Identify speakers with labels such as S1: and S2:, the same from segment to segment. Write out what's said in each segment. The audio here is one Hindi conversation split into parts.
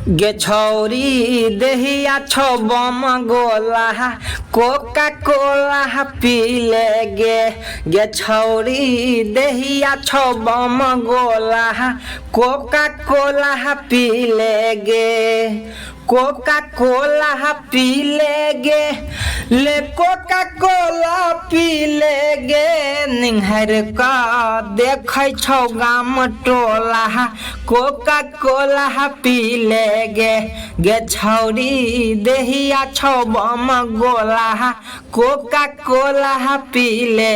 S1: गे छौरी देहिया छो बम गोला कोका कोला पी ले गे छौरी देहिया छो बम गोला कोका कोला पी ले कोका कोला पी ले कोका कोला पी ले निहर का देख छौ गाम टोला कोका कोला पी ले गे छौरी देहिया छौ बम गोला कोका कोला पी ले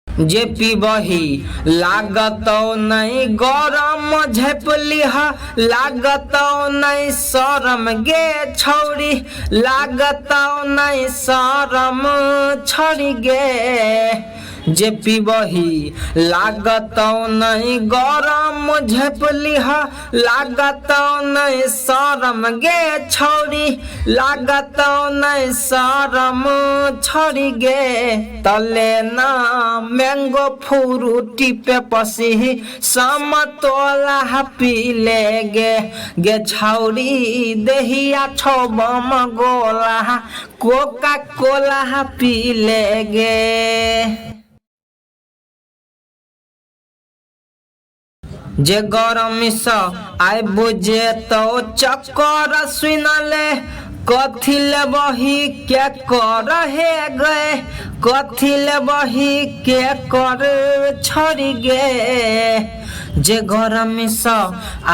S1: जे पीबही लागत नहीं गरम झेपलिह लागत नहीं शरम गे छौरी लागत नहीं शरम छोड़ी गे जे पीबही लागत नहीं गरम झेपलिह लागत नहीं शरम गे छौरी लागत नहीं शरम छोड़ी गे तले ना मैंगो फ्रूटी पे पसी समतोला पी ले गे छौरी देहिया छो बम गोला कोका कोला पी ले जे गरम स आइ बुझे तो चक्कर सुनले कथिल बही के कर हे गए कथिल बही के कर छोड़ी गे जे गरम स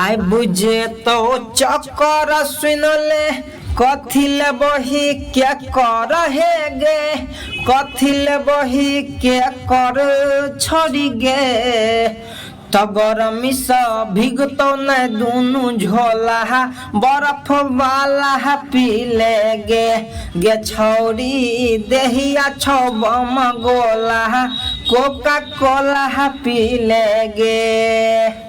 S1: आइ बुझे तो चक्कर सुनले कथिल बही के कर हे गे कथिल बही के कर छोड़ी गे तगरमी स भिगतो न दूनु झोला बर्फ वाला पी ले गे छौरी देहिया छो बम गोला कोका कोला पी ले गे।